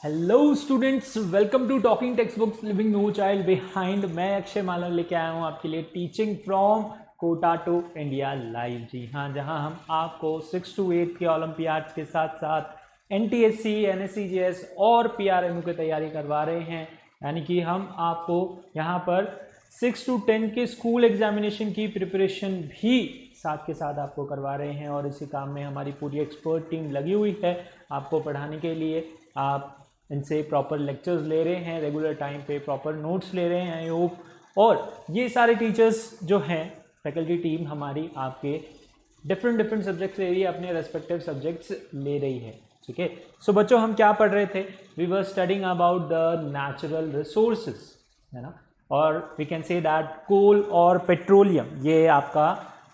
Hello students, welcome to talking text books living no child behind. मैं अक्षय मालव लेके आया हूँ आपके लिए teaching from Kota to India live. जी हाँ, जहाँ हम आपको 6 to 8 के ओलंपियाड्स के साथ साथ एनटीएससी, एनएससीजीएस और पीआरएमयू की तैयारी करवा रहे हैं। यानी कि हम आपको यहाँ पर 6 to 10 के स्कूल एग्जामिनेशन की प्रिपरेशन भी साथ के साथ आपको करवा रहे हैं और इसी काम में हमारी पूरी एक्सपर्ट टीम लगी हुई है आपको पढ़ाने के लिए। आप इनसे प्रॉपर लेक्चर्स ले रहे हैं, रेगुलर टाइम पे प्रॉपर नोट्स ले रहे हैं आई होप। और ये सारे टीचर्स जो हैं, फैकल्टी टीम हमारी आपके डिफरेंट सब्जेक्ट्स ले रही है, अपने रेस्पेक्टिव सब्जेक्ट्स ले रही है। ठीक है, सो बच्चों हम क्या पढ़ रहे थे? We were studying about the natural resources, है ना। और we can say that coal और पेट्रोलियम, ये आपका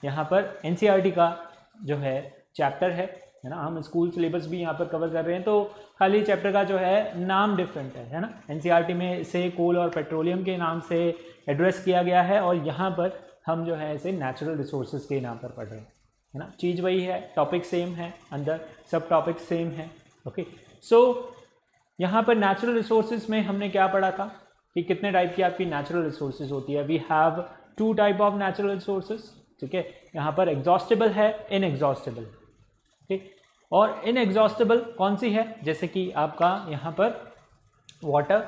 यहाँ पर एनसीईआरटी का जो है चैप्टर है ना। हम स्कूल सिलेबस भी यहाँ पर कवर कर रहे हैं, तो खाली चैप्टर का जो है नाम डिफरेंट है ना। एनसीईआरटी में इसे कोल और पेट्रोलियम के नाम से एड्रेस किया गया है और यहाँ पर हम जो है इसे नेचुरल रिसोर्सेज के नाम पर पढ़ रहे हैं, है ना। चीज़ वही है, टॉपिक सेम है, अंदर सब टॉपिक सेम है। ओके, सो यहाँ पर नेचुरल रिसोर्सेज में हमने क्या पढ़ा था कि कितने टाइप की आपकी नेचुरल रिसोर्सेज होती है। We have 2 type of natural resources. ठीक है, यहाँ पर एग्जॉस्टेबल है, इनएग्जॉस्टेबल। ठीक, और इनएग्जॉस्टेबल कौन सी है? जैसे कि आपका यहाँ पर water,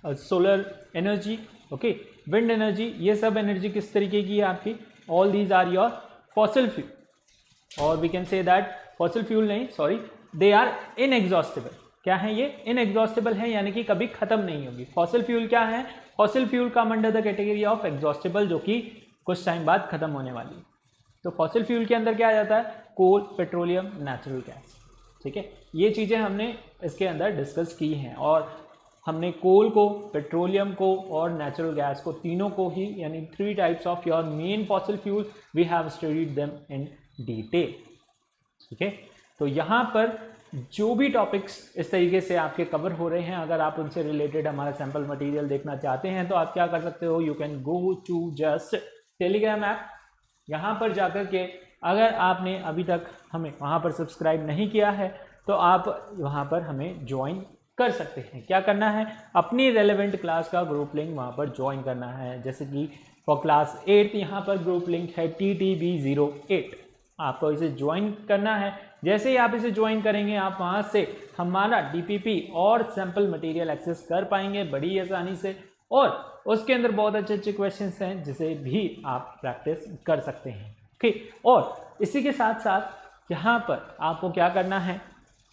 solar energy, okay, wind energy, ये सब एनर्जी किस तरीके की है आपकी? All these are your fossil fuel. और we can say that fossil fuel नहीं, सॉरी, दे आर इनएग्जॉस्टेबल। क्या है ये? इनएग्जॉस्टेबल है, यानी कि कभी खत्म नहीं होगी। फॉसिल फ्यूल क्या है? Fossil fuel come under the category of exhaustible, जो कि कुछ टाइम बाद खत्म होने वाली है। तो फॉसिल फ्यूल के अंदर क्या आ जाता है? कोल, पेट्रोलियम, नेचुरल गैस। ठीक है, ये चीज़ें हमने इसके अंदर डिस्कस की हैं और हमने कोल को, पेट्रोलियम को और नेचुरल गैस को, तीनों को ही, यानी 3 types of your main fossil fuel, we have studied them in detail. ठीक है, तो यहाँ पर जो भी टॉपिक्स इस तरीके से आपके कवर हो रहे हैं, अगर आप उनसे रिलेटेड हमारा सैम्पल मटेरियल देखना चाहते हैं तो आप क्या कर सकते हो? You can go to just Telegram app. यहाँ पर जाकर के अगर आपने अभी तक हमें वहाँ पर सब्सक्राइब नहीं किया है तो आप वहाँ पर हमें ज्वाइन कर सकते हैं। क्या करना है? अपनी रेलेवेंट क्लास का ग्रुप लिंक वहाँ पर ज्वाइन करना है। जैसे कि फॉर क्लास 8 यहाँ पर ग्रुप लिंक है TTB08, आपको इसे ज्वाइन करना है। जैसे ही आप इसे ज्वाइन करेंगे, आप वहाँ से हमारा DPP और सैम्पल मटेरियल एक्सेस कर पाएंगे बड़ी आसानी से, और उसके अंदर बहुत अच्छे क्वेश्चंस हैं जिसे भी आप प्रैक्टिस कर सकते हैं। ओके, और इसी के साथ साथ यहाँ पर आपको क्या करना है?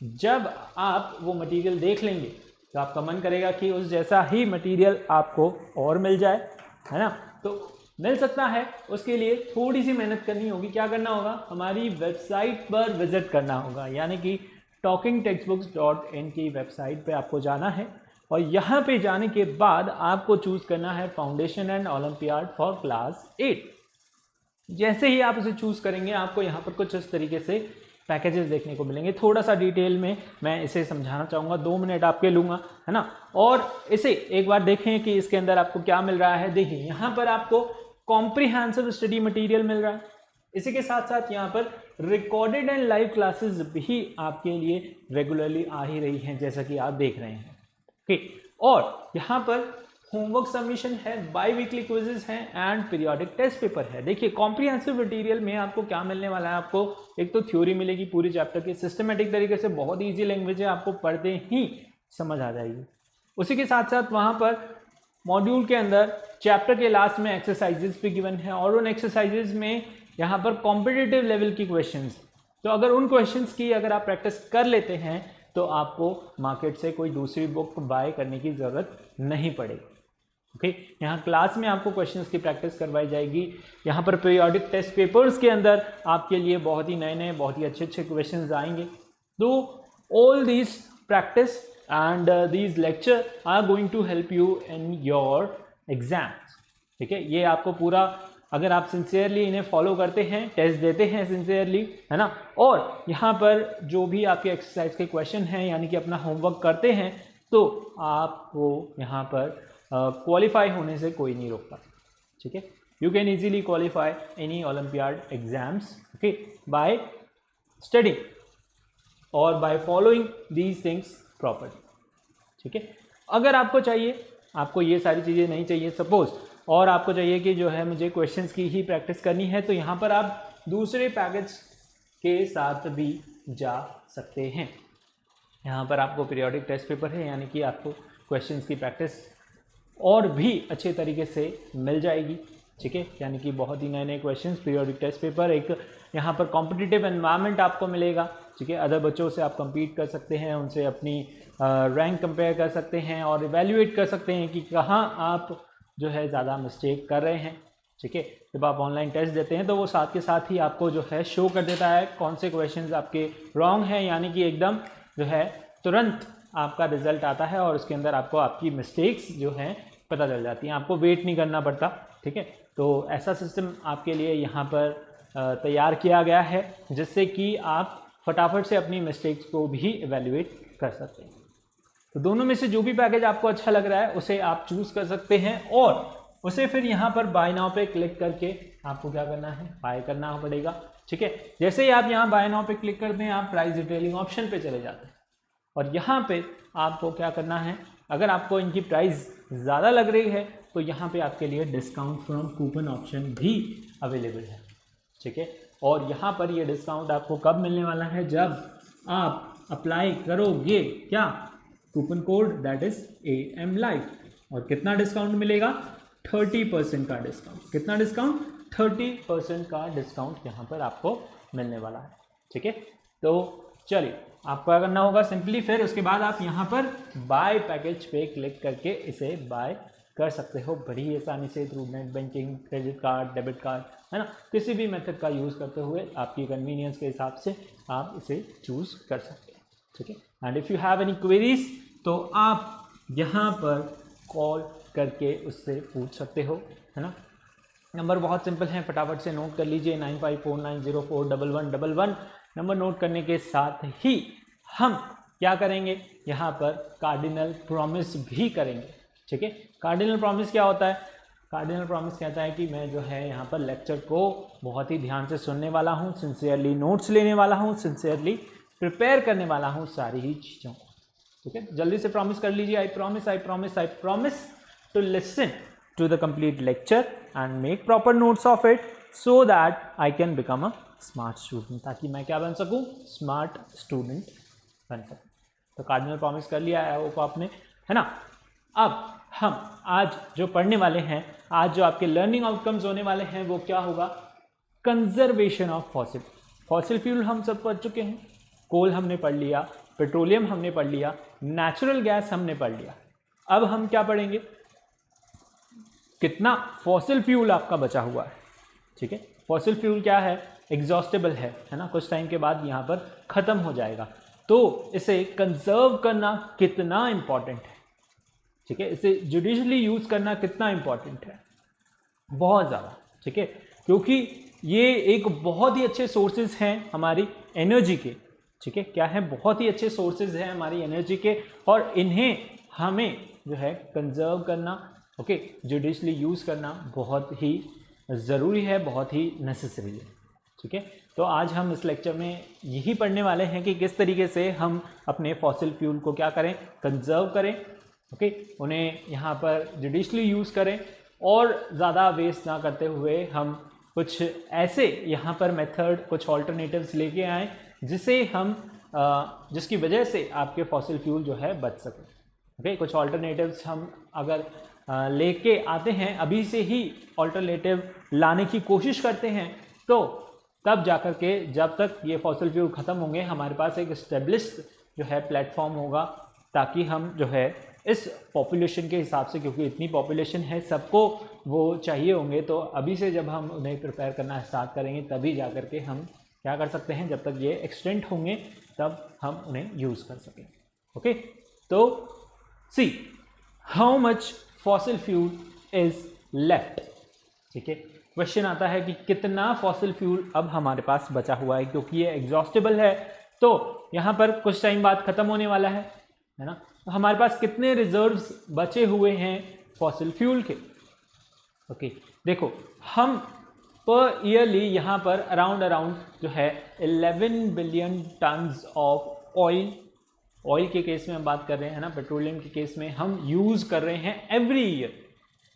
जब आप वो मटेरियल देख लेंगे तो आपका मन करेगा कि उस जैसा ही मटेरियल आपको और मिल जाए, है ना। तो मिल सकता है, उसके लिए थोड़ी सी मेहनत करनी होगी। क्या करना होगा? हमारी वेबसाइट पर विजिट करना होगा, यानी कि talkingtextbooks.in की वेबसाइट पे आपको जाना है और यहाँ पे जाने के बाद आपको चूज़ करना है foundation and olympiad for class 8। जैसे ही आप इसे चूज़ करेंगे, आपको यहाँ पर कुछ इस तरीके से पैकेजेस देखने को मिलेंगे। थोड़ा सा डिटेल में मैं इसे समझाना चाहूँगा, 2 मिनट आपके लूँगा, है ना। और इसे एक बार देखें कि इसके अंदर आपको क्या मिल रहा है। देखिए, यहाँ पर आपको कॉम्प्रिहेंसिव स्टडी मटेरियल मिल रहा है। इसी के साथ साथ यहाँ पर रिकॉर्डेड एंड लाइव क्लासेस भी आपके लिए रेगुलरली आ ही रही हैं, जैसा कि आप देख रहे हैं। ओके, और यहाँ पर होमवर्क सबमिशन है, बाई वीकली क्विजेज हैं एंड पीरियोडिक टेस्ट पेपर है। देखिए, कॉम्प्रिहेंसिव मटेरियल में आपको क्या मिलने वाला है? आपको एक तो थ्योरी मिलेगी पूरी चैप्टर की, सिस्टमेटिक तरीके से, बहुत ईजी लैंग्वेज है, आपको पढ़ते ही समझ आ जाएगी। उसी के साथ साथ वहाँ पर मॉड्यूल के अंदर चैप्टर के लास्ट में एक्सरसाइजेज भी गिवन है और उन एक्सरसाइजेज में यहाँ पर कॉम्पिटिटिव लेवल की क्वेश्चंस। तो अगर उन क्वेश्चंस की अगर आप प्रैक्टिस कर लेते हैं तो आपको मार्केट से कोई दूसरी बुक बाय करने की ज़रूरत नहीं पड़ेगी। ओके, यहाँ क्लास में आपको क्वेश्चंस की प्रैक्टिस करवाई जाएगी। यहाँ पर पीरियोडिक टेस्ट पेपर्स के अंदर आपके लिए बहुत ही नए बहुत ही अच्छे क्वेश्चंस आएंगे। तो all these practice and these lecture are going to help you in your exams. ठीक है, ये आपको पूरा, अगर आप सिंसियरली इन्हें फॉलो करते हैं, टेस्ट देते हैं सिंसियरली, है ना, और यहाँ पर जो भी आपके एक्सरसाइज के क्वेश्चन हैं, यानी कि अपना होमवर्क करते हैं, तो आपको यहाँ पर क्वालिफाई होने से कोई नहीं रोकता। ठीक है, you can easily qualify any olympiad exams, okay, by studying और by following these things properly. ठीक है। अगर आपको चाहिए, आपको ये सारी चीज़ें नहीं चाहिए सपोज, और आपको चाहिए कि जो है मुझे क्वेश्चंस की ही प्रैक्टिस करनी है, तो यहाँ पर आप दूसरे पैकेज के साथ भी जा सकते हैं। यहाँ पर आपको पीरियोडिक टेस्ट पेपर है, यानी कि आपको क्वेश्चंस की प्रैक्टिस और भी अच्छे तरीके से मिल जाएगी, ठीक है। यानी कि बहुत ही नए नए क्वेश्चंस, पीरियोडिक टेस्ट पेपर, एक यहाँ पर कॉम्पिटिटिव एनवायरनमेंट आपको मिलेगा, ठीक है। अदर बच्चों से आप compete कर सकते हैं, उनसे अपनी रैंक कंपेयर कर सकते हैं और इवेल्युएट कर सकते हैं कि कहाँ आप जो है ज़्यादा मिस्टेक कर रहे हैं, ठीक है। जब आप ऑनलाइन टेस्ट देते हैं तो वो साथ के साथ ही आपको जो है शो कर देता है कौन से क्वेश्चंस आपके रॉन्ग हैं, यानी कि एकदम जो है तुरंत आपका रिजल्ट आता है और उसके अंदर आपको आपकी मिस्टेक्स जो हैं पता चल जाती हैं, आपको वेट नहीं करना पड़ता, ठीक है। तो ऐसा सिस्टम आपके लिए यहाँ पर तैयार किया गया है जिससे कि आप फटाफट से अपनी मिस्टेक्स को भी इवेल्युएट कर सकते हैं। तो दोनों में से जो भी पैकेज आपको अच्छा लग रहा है उसे आप चूज़ कर सकते हैं और उसे फिर यहाँ पर बाय नाउ पे क्लिक करके आपको क्या करना है, बाय करना पड़ेगा, ठीक है। जैसे ही आप यहाँ बाय नाउ पे क्लिक करते हैं, आप प्राइस डिटेलिंग ऑप्शन पे चले जाते हैं और यहाँ पे आपको क्या करना है, अगर आपको इनकी प्राइस ज़्यादा लग रही है तो यहाँ पे आपके लिए डिस्काउंट फ्रॉम कूपन ऑप्शन भी अवेलेबल है, ठीक है। और यहाँ पर ये डिस्काउंट आपको कब मिलने वाला है, जब आप अप्लाई करोगे क्या, coupon code that is AM Live। और कितना डिस्काउंट मिलेगा, 30% का डिस्काउंट। कितना डिस्काउंट, 30% का डिस्काउंट यहाँ पर आपको मिलने वाला है, ठीक है। तो चलिए आपको क्या करना होगा, सिंपली फिर उसके बाद आप यहाँ पर बाय पैकेज पे क्लिक करके इसे बाय कर सकते हो बड़ी ही आसानी से through net banking, credit card, debit card, है ना। किसी भी मेथड का यूज़ करते हुए आपकी कन्वीनियंस के हिसाब से आप इसे चूज़ कर सकते हैं, ठीक है। And if you have any queries तो आप यहाँ पर कॉल करके उससे पूछ सकते हो, है ना। नंबर बहुत सिंपल है, फटाफट से नोट कर लीजिए, 9549041111। नंबर नोट करने के साथ ही हम क्या करेंगे, यहाँ पर कार्डिनल प्रॉमिस भी करेंगे, ठीक है। कार्डिनल प्रॉमिस क्या होता है, कार्डिनल प्रॉमिस कहता है कि मैं जो है यहाँ पर लेक्चर को बहुत ही ध्यान से सुनने वाला हूँ, सिंसियरली नोट्स लेने वाला हूँ, सिंसियरली प्रिपेयर करने वाला हूँ सारी ही चीज़ों को, ठीक है। जल्दी से प्रॉमिस कर लीजिए, I promise to listen to the complete lecture and make proper notes of it so that I can become a smart student, ताकि मैं क्या बन सकूं, स्मार्ट स्टूडेंट बन सकूं। तो कार्डिनल प्रॉमिस कर लिया है वो आपने, है ना। अब हम आज जो पढ़ने वाले हैं, आज जो आपके लर्निंग आउटकम्स होने वाले हैं वो क्या होगा, कंजर्वेशन ऑफ फॉसिल फ्यूल हम सब पढ़ चुके हैं, कोल हमने पढ़ लिया, पेट्रोलियम हमने पढ़ लिया, नेचुरल गैस हमने पढ़ लिया। अब हम क्या पढ़ेंगे, कितना फॉसिल फ्यूल आपका बचा हुआ है, ठीक है। फॉसिल फ्यूल क्या है, एग्जॉस्टेबल है ना, कुछ टाइम के बाद यहाँ पर ख़त्म हो जाएगा, तो इसे कंजर्व करना कितना इम्पॉर्टेंट है, ठीक है। इसे जुडिशली यूज़ करना कितना इम्पॉर्टेंट है, बहुत ज़्यादा, ठीक है। क्योंकि ये एक बहुत ही अच्छे सोर्सेज हैं हमारी एनर्जी के, ठीक है। क्या है, बहुत ही अच्छे सोर्सेज हैं हमारी एनर्जी के और इन्हें हमें जो है कंजर्व करना, ओके, जुडिशली यूज़ करना बहुत ही ज़रूरी है, बहुत ही नेसेसरी है, ठीक है। तो आज हम इस लेक्चर में यही पढ़ने वाले हैं कि किस तरीके से हम अपने फॉसिल फ्यूल को क्या करें, कंजर्व करें, ओके, उन्हें यहाँ पर जुडिशली यूज़ करें और ज़्यादा वेस्ट ना करते हुए हम कुछ ऐसे यहाँ पर मेथड, कुछ ऑल्टरनेटिव्स लेके आएँ जिसे हम जिसकी वजह से आपके फॉसिल फ्यूल जो है बच सके, ओके। कुछ ऑल्टरनेटिव्स हम अगर लेके आते हैं, अभी से ही ऑल्टरनेटिव लाने की कोशिश करते हैं, तो तब जाकर के जब तक ये फॉसिल फ्यूल ख़त्म होंगे हमारे पास एक एस्टेब्लिश्ड जो है प्लेटफॉर्म होगा, ताकि हम जो है इस पॉपुलेशन के हिसाब से, क्योंकि इतनी पॉपुलेशन है सबको वो चाहिए होंगे, तो अभी से जब हम उन्हें प्रिपेयर करना स्टार्ट करेंगे तभी जा कर के हम क्या कर सकते हैं, जब तक ये एक्सटेंड होंगे तब हम उन्हें यूज़ कर सकें, ओके। तो see how much fossil fuel is left, ठीक है। क्वेश्चन आता है कि कितना फॉसिल फ्यूल अब हमारे पास बचा हुआ है, क्योंकि ये एग्जॉस्टेबल है तो यहाँ पर कुछ टाइम बाद ख़त्म होने वाला है ना। तो हमारे पास कितने रिजर्व्स बचे हुए हैं फॉसिल फ्यूल के, ओके। देखो हम पर ईयरली यहाँ पर अराउंड जो है 11 billion tons of oil oil के केस में हम बात कर रहे हैं ना, पेट्रोलियम के केस में हम यूज़ कर रहे हैं एवरी ईयर,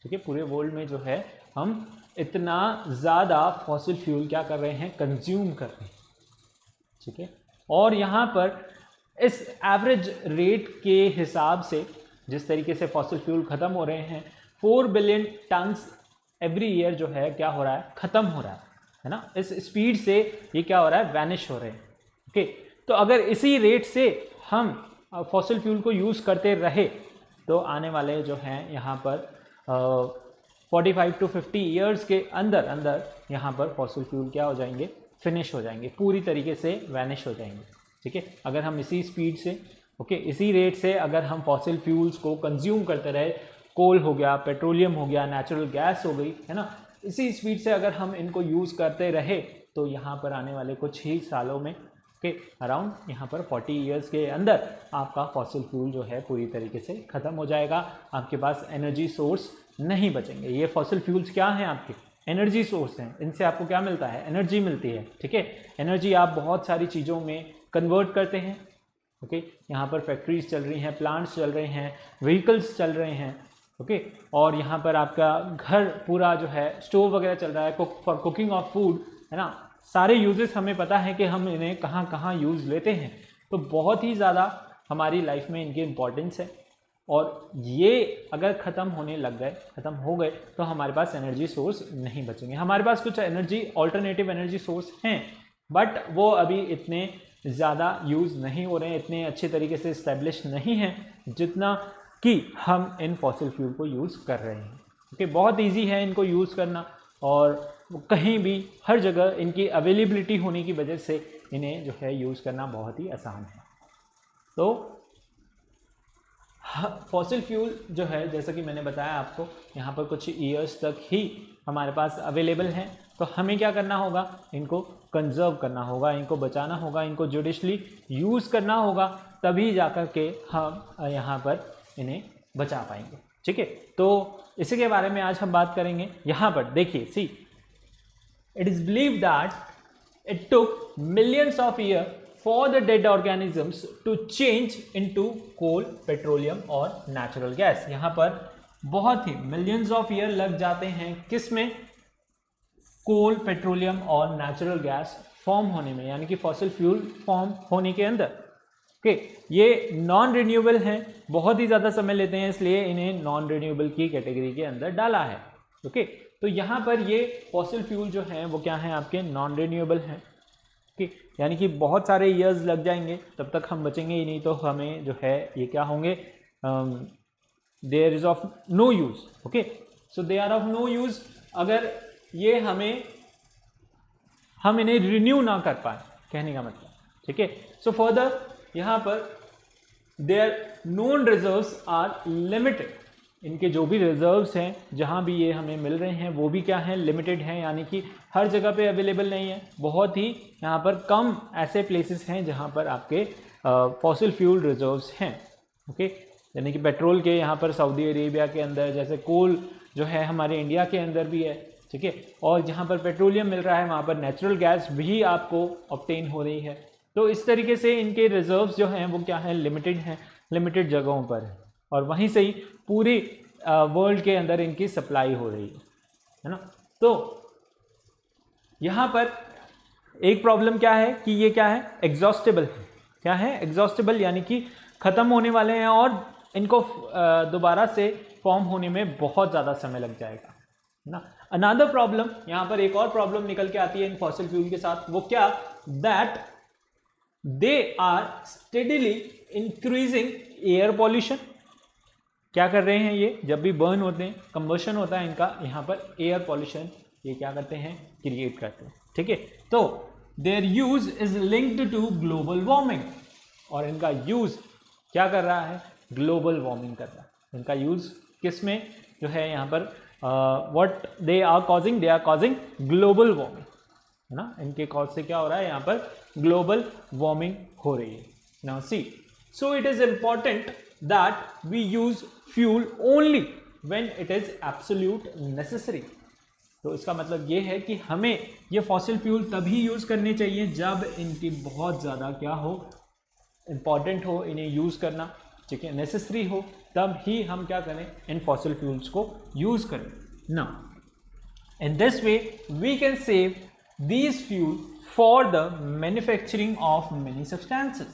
ठीक है। पूरे वर्ल्ड में जो है हम इतना ज़्यादा फॉसिल फ्यूल क्या कर रहे हैं, कंज्यूम कर रहे हैं, ठीक है। और यहाँ पर इस एवरेज रेट के हिसाब से जिस तरीके से फॉसिल फ्यूल ख़त्म हो रहे हैं, 4 बिलियन टन्स एवरी ईयर जो है क्या हो रहा है, ख़त्म हो रहा है ना। इस स्पीड से ये क्या हो रहा है, वैनिश हो रहे हैं, ओके। तो अगर इसी रेट से हम फॉसिल फ्यूल को यूज़ करते रहे तो आने वाले जो हैं यहाँ पर 45 to 50 ईयर्स के अंदर अंदर यहाँ पर फॉसिल फ्यूल क्या हो जाएंगे, फिनिश हो जाएंगे, पूरी तरीके से वैनिश हो जाएंगे, ठीक है। अगर हम इसी स्पीड से, ओके, इसी रेट से अगर हम फॉसिल फ्यूल्स को कंज्यूम करते रहे, कोल हो गया, पेट्रोलियम हो गया, नेचुरल गैस हो गई, है ना, इसी स्पीड से अगर हम इनको यूज़ करते रहे तो यहाँ पर आने वाले कुछ ही सालों में, ओके, अराउंड यहाँ पर 40 ईयर्स के अंदर आपका फॉसिल फ्यूल जो है पूरी तरीके से ख़त्म हो जाएगा। आपके पास एनर्जी सोर्स नहीं बचेंगे। ये फॉसिल फ्यूल्स क्या हैं, आपके एनर्जी सोर्स हैं। इनसे आपको क्या मिलता है, एनर्जी मिलती है, ठीक है। एनर्जी आप बहुत सारी चीज़ों में कन्वर्ट करते हैं, ओके। यहाँ पर फैक्ट्रीज चल रही हैं, प्लांट्स चल रहे हैं, व्हीकल्स चल रहे हैं, ओके। और यहाँ पर आपका घर पूरा जो है स्टोव वगैरह चल रहा है, फॉर कुकिंग ऑफ फूड, है ना। सारे यूजेस हमें पता है कि हम इन्हें कहाँ कहाँ यूज़ लेते हैं। तो बहुत ही ज़्यादा हमारी लाइफ में इनकी इम्पोर्टेंस है। और ये अगर ख़त्म होने लग गए, ख़त्म हो गए, तो हमारे पास एनर्जी सोर्स नहीं बचेंगे। हमारे पास कुछ एनर्जी ऑल्टरनेटिव एनर्जी सोर्स हैं, बट वो अभी इतने ज़्यादा यूज़ नहीं हो रहे हैं, इतने अच्छे तरीके से इस्टेब्लिश नहीं हैं जितना कि हम इन फॉसिल फ्यूल को यूज़ कर रहे हैं, ओके। बहुत ईजी है इनको यूज़ करना, और कहीं भी हर जगह इनकी अवेलेबिलिटी होने की वजह से इन्हें जो है यूज़ करना बहुत ही आसान है। तो फॉसिल फ्यूल जो है, जैसा कि मैंने बताया आपको, यहाँ पर कुछ ईयर्स तक ही हमारे पास अवेलेबल हैं। तो हमें क्या करना होगा, इनको कंजर्व करना होगा, इनको बचाना होगा, इनको जुडिशली यूज़ करना होगा, तभी जाकर के हम यहाँ पर इन्हें बचा पाएंगे, ठीक है। तो इसी के बारे में आज हम बात करेंगे। यहाँ पर देखिए, see, it is believed that it took millions of year for the dead organisms to change into coal, petroleum और natural gas। यहाँ पर बहुत ही millions of year लग जाते हैं किस में, कोल, पेट्रोलियम और नेचुरल गैस फॉर्म होने में, यानी कि फॉसिल फ्यूल फॉर्म होने के अंदर, ओके। ये नॉन रिन्यूएबल हैं, बहुत ही ज़्यादा समय लेते हैं, इसलिए इन्हें नॉन रिन्यूएबल की कैटेगरी के अंदर डाला है, ओके। तो यहाँ पर ये फॉसिल फ्यूल जो हैं वो क्या हैं, आपके नॉन रिन्यूएबल हैं, ओके। यानी कि बहुत सारे ईयर्स लग जाएंगे, तब तक हम बचेंगे ही नहीं। तो हमें जो है ये क्या होंगे, there is of no use, okay. So they are of no use. अगर ये हम इन्हें रिन्यू ना कर पाए, कहने का मतलब, ठीक है। सो फर्दर यहाँ पर their known reserves are limited. इनके जो भी रिजर्व्स हैं, जहाँ भी ये हमें मिल रहे हैं, वो भी क्या हैं, लिमिटेड हैं, यानी कि हर जगह पे अवेलेबल नहीं है। बहुत ही यहाँ पर कम ऐसे प्लेसेस हैं जहाँ पर आपके फॉसिल फ्यूल रिजर्व्स हैं, ओके। यानी कि पेट्रोल के यहाँ पर सऊदी अरेबिया के अंदर, जैसे कोल जो है हमारे इंडिया के अंदर भी है, ठीक है। और जहाँ पर पेट्रोलियम मिल रहा है वहाँ पर नेचुरल गैस भी आपको ऑब्टेन हो रही है। तो इस तरीके से इनके रिजर्व्स जो हैं वो क्या है, लिमिटेड हैं, लिमिटेड जगहों पर है, और वहीं से ही पूरी वर्ल्ड के अंदर इनकी सप्लाई हो रही है ना। तो यहाँ पर एक प्रॉब्लम क्या है कि ये क्या है, एग्जॉस्टेबल है। क्या है, एग्जॉस्टेबल, यानी कि ख़त्म होने वाले हैं और इनको दोबारा से फॉर्म होने में बहुत ज़्यादा समय लग जाएगा, है ना। अनदर प्रॉब्लम, यहाँ पर एक और प्रॉब्लम निकल के आती है इन फॉसिल फ्यूल के साथ, वो क्या, that they are steadily increasing air pollution. क्या कर रहे हैं ये, जब भी बर्न होते हैं, कंबशन होता है इनका, यहाँ पर एयर पॉल्यूशन ये क्या करते हैं, क्रिएट करते हैं, ठीक है। तो their use is linked to global warming, और इनका यूज क्या कर रहा है, ग्लोबल वार्मिंग कर रहा है। इनका यूज किस में जो है, यहाँ पर what they are causing, they are causing global warming, है ना। इनके कॉज से क्या हो रहा है, यहाँ पर ग्लोबल वार्मिंग हो रही है। Now see, so it is important that we use fuel only when it is absolute necessary। तो इसका मतलब ये है कि हमें ये फॉसिल फ्यूल तभी यूज़ करने चाहिए जब इनकी बहुत ज़्यादा क्या हो, इम्पॉर्टेंट हो इन्हें यूज़ करना, ठीक है, नेसेसरी हो, तब ही हम क्या करें, इन फॉसिल फ्यूल्स को यूज़ करें ना। In this way we can save these fuel for the manufacturing of many substances,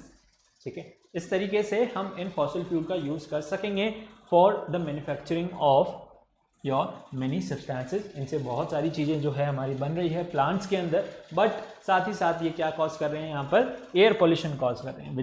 ठीक है। इस तरीके से हम इन फॉसिल फ्यूल का यूज़ कर सकेंगे for the manufacturing of your many substances. इनसे बहुत सारी चीज़ें जो है हमारी बन रही है प्लांट्स के अंदर, बट साथ ही साथ ये क्या कॉज कर रहे हैं, यहाँ पर एयर पॉल्यूशन कॉज कर रहे हैं,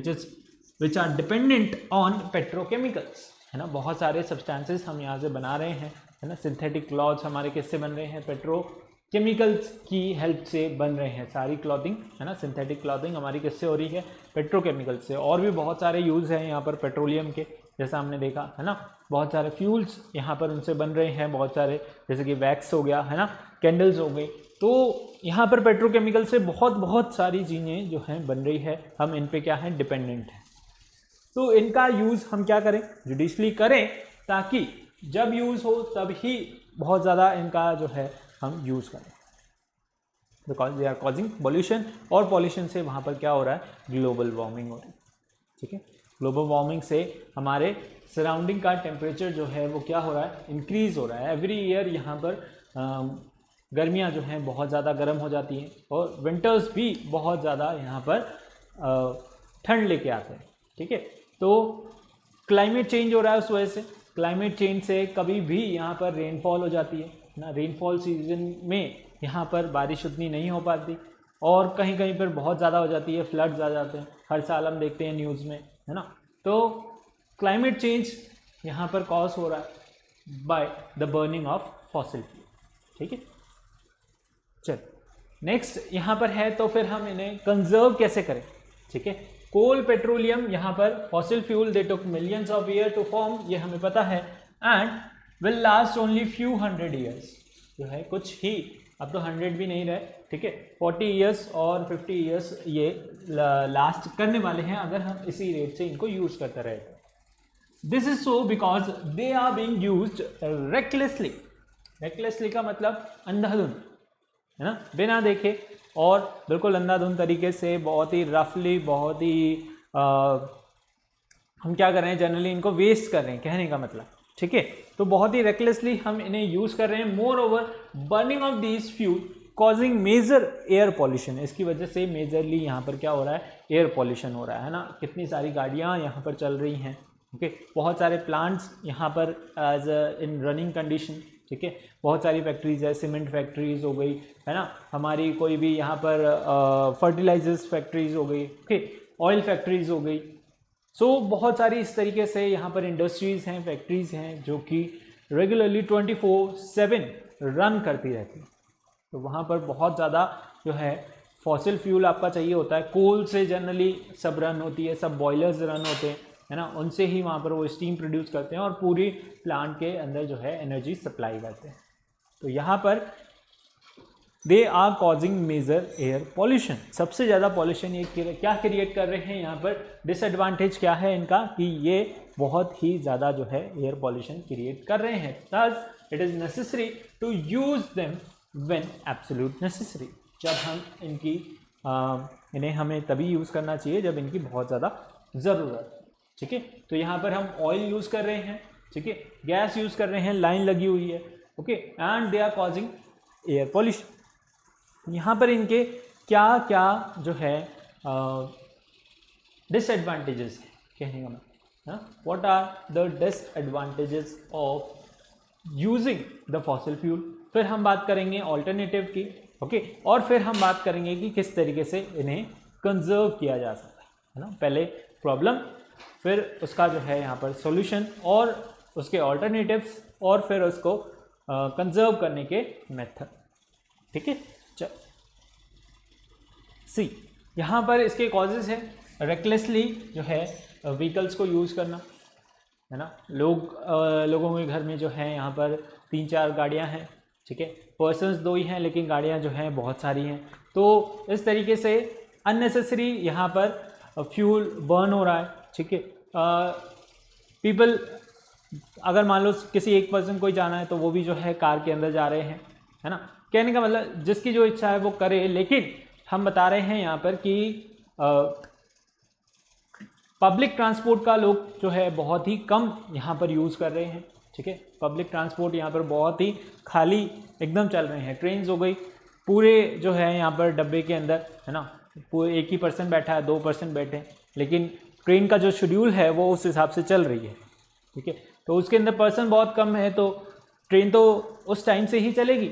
which are dependent on petrochemicals, है ना। बहुत सारे सब्सटेंसेस हम यहाँ से बना रहे हैं, है ना। सिंथेटिक क्लॉथ्स हमारे किससे बन रहे हैं, पेट्रोकेमिकल्स की हेल्प से बन रहे हैं सारी क्लॉथिंग, है ना। सिंथेटिक क्लॉथिंग हमारी किससे हो रही है, पेट्रोकेमिकल्स से। और भी बहुत सारे यूज़ हैं यहाँ पर पेट्रोलियम के, जैसा हमने देखा, है ना। बहुत सारे फ्यूल्स यहाँ पर उनसे बन रहे हैं, बहुत सारे, जैसे कि वैक्स हो गया, है ना, कैंडल्स हो गई। तो यहाँ पर पेट्रोकेमिकल से बहुत सारी चीज़ें जो हैं बन रही है, हम इन पे क्या हैं, डिपेंडेंट हैं। तो इनका यूज़ हम क्या करें, जुडिशली करें, ताकि जब यूज़ हो तब ही बहुत ज़्यादा इनका जो है हम यूज़ करें, because they are causing pollution, और पॉल्यूशन से वहाँ पर क्या हो रहा है, ग्लोबल वार्मिंग हो रही है, ठीक है। ग्लोबल वार्मिंग से हमारे सराउंडिंग का टेम्परेचर जो है वो क्या हो रहा है, इंक्रीज़ हो रहा है। एवरी ईयर यहाँ पर गर्मियाँ जो हैं बहुत ज़्यादा गर्म हो जाती हैं, और विंटर्स भी बहुत ज़्यादा यहाँ पर ठंड लेके आते हैं, ठीक है। तो क्लाइमेट चेंज हो रहा है, उस वजह से क्लाइमेट चेंज से कभी भी यहाँ पर रेनफॉल हो जाती है ना। रेनफॉल सीजन में यहाँ पर बारिश उतनी नहीं हो पाती, और कहीं कहीं पर बहुत ज़्यादा हो जाती है, फ्लड्स आ जाते हैं, हर साल हम देखते हैं न्यूज़ में, है ना। तो क्लाइमेट चेंज यहाँ पर कॉज हो रहा है by the burning of fossil fuel, ठीक है। चल नेक्स्ट यहाँ पर है, तो फिर हम इन्हें कंजर्व कैसे करें, ठीक है। कोल, पेट्रोलियम, यहाँ पर fossil fuel, they took millions of year to form, ये हमें पता है, and will last only few 100 years, जो है कुछ ही, अब तो 100 भी नहीं रहे, ठीक है, 40 ईयर्स और 50 ईयर्स ये लास्ट करने वाले हैं, अगर हम इसी रेट से इनको यूज़ करते रहे। This is so because they are being used recklessly. Recklessly का मतलब अंधाधुंध, है ना, बिना देखे और बिल्कुल अंधाधुंध तरीके से, बहुत ही रफली, बहुत ही हम क्या कर रहे हैं, जनरली इनको वेस्ट कर रहे हैं, कहने का मतलब, ठीक है। तो बहुत ही रेकलेसली हम इन्हें यूज़ कर रहे हैं। Moreover burning of these fuel causing major air pollution, इसकी वजह से मेजरली यहाँ पर क्या हो रहा है, एयर पॉल्यूशन हो रहा है ना। कितनी सारी गाड़ियाँ यहाँ पर चल रही हैं, ओके, बहुत सारे प्लांट्स यहाँ पर एज इन रनिंग कंडीशन, ठीक है। बहुत सारी फैक्ट्रीज है, सीमेंट फैक्ट्रीज हो गई, है ना, हमारी कोई भी यहाँ पर फर्टिलाइजर्स फैक्ट्रीज हो गई, ओके, ऑयल फैक्ट्रीज हो गई। सो बहुत सारी इस तरीके से यहाँ पर इंडस्ट्रीज़ हैं, फैक्ट्रीज़ हैं, जो कि रेगुलरली 24/7 रन करती रहती हैं। तो वहाँ पर बहुत ज़्यादा जो है फॉसिल फ्यूल आपका चाहिए होता है। कोल से जनरली सब रन होती है, सब बॉयलर्स रन होते हैं, है ना, उनसे ही वहाँ पर वो स्टीम प्रोड्यूस करते हैं और पूरी प्लांट के अंदर जो है एनर्जी सप्लाई करते हैं। तो यहाँ पर they are causing major air pollution. सबसे ज़्यादा पॉल्यूशन ये क्या क्रिएट कर रहे हैं, यहाँ पर डिसएडवांटेज क्या है इनका, कि ये बहुत ही ज़्यादा जो है एयर पॉल्यूशन क्रिएट कर रहे हैं। Thus it is necessary to use them when absolute necessary. जब हम इन्हें हमें तभी यूज़ करना चाहिए जब इनकी बहुत ज़्यादा ज़रूरत है, ठीक है। तो यहाँ पर हम ऑयल यूज़ कर रहे हैं, ठीक है, गैस यूज़ कर रहे हैं, लाइन लगी हुई है, okay, and they are causing air pollution. यहाँ पर इनके क्या क्या जो है डिसएडवांटेजेस हैं, कहने का मतलब, what are the disadvantages of using the fossil fuel. फिर हम बात करेंगे ऑल्टरनेटिव की, ओके, और फिर हम बात करेंगे कि किस तरीके से इन्हें कंजर्व किया जा सकता है ना। पहले प्रॉब्लम, फिर उसका जो है यहाँ पर सॉल्यूशन, और उसके ऑल्टरनेटिव्स, और फिर उसको कंजर्व करने के मेथड, ठीक है। चल सी, यहाँ पर इसके कॉजेज हैं रेकलेसली जो है व्हीकल्स को यूज़ करना, है ना। लोगों के घर में जो है यहाँ पर 3-4 गाड़ियाँ हैं, ठीक है, पर्सन्स 2 ही हैं, लेकिन गाड़ियाँ जो हैं बहुत सारी हैं। तो इस तरीके से अननेसेसरी यहाँ पर फ्यूल बर्न हो रहा है, ठीक है। पीपल, अगर मान लो किसी एक पर्सन को ही जाना है तो वो भी जो है कार के अंदर जा रहे हैं, है ना। कहने का मतलब जिसकी जो इच्छा है वो करे, लेकिन हम बता रहे हैं यहाँ पर कि पब्लिक ट्रांसपोर्ट का लोग जो है बहुत ही कम यहाँ पर यूज़ कर रहे हैं, ठीक है। पब्लिक ट्रांसपोर्ट यहाँ पर बहुत ही खाली एकदम चल रहे हैं। ट्रेन्स हो गई, पूरे जो है यहाँ पर डब्बे के अंदर, है ना, पूरे एक ही पर्सन बैठा है, 2 पर्सन बैठे हैं, लेकिन ट्रेन का जो शेड्यूल है वो उस हिसाब से चल रही है, ठीक है। तो उसके अंदर पर्सन बहुत कम है, तो ट्रेन तो उस टाइम से ही चलेगी,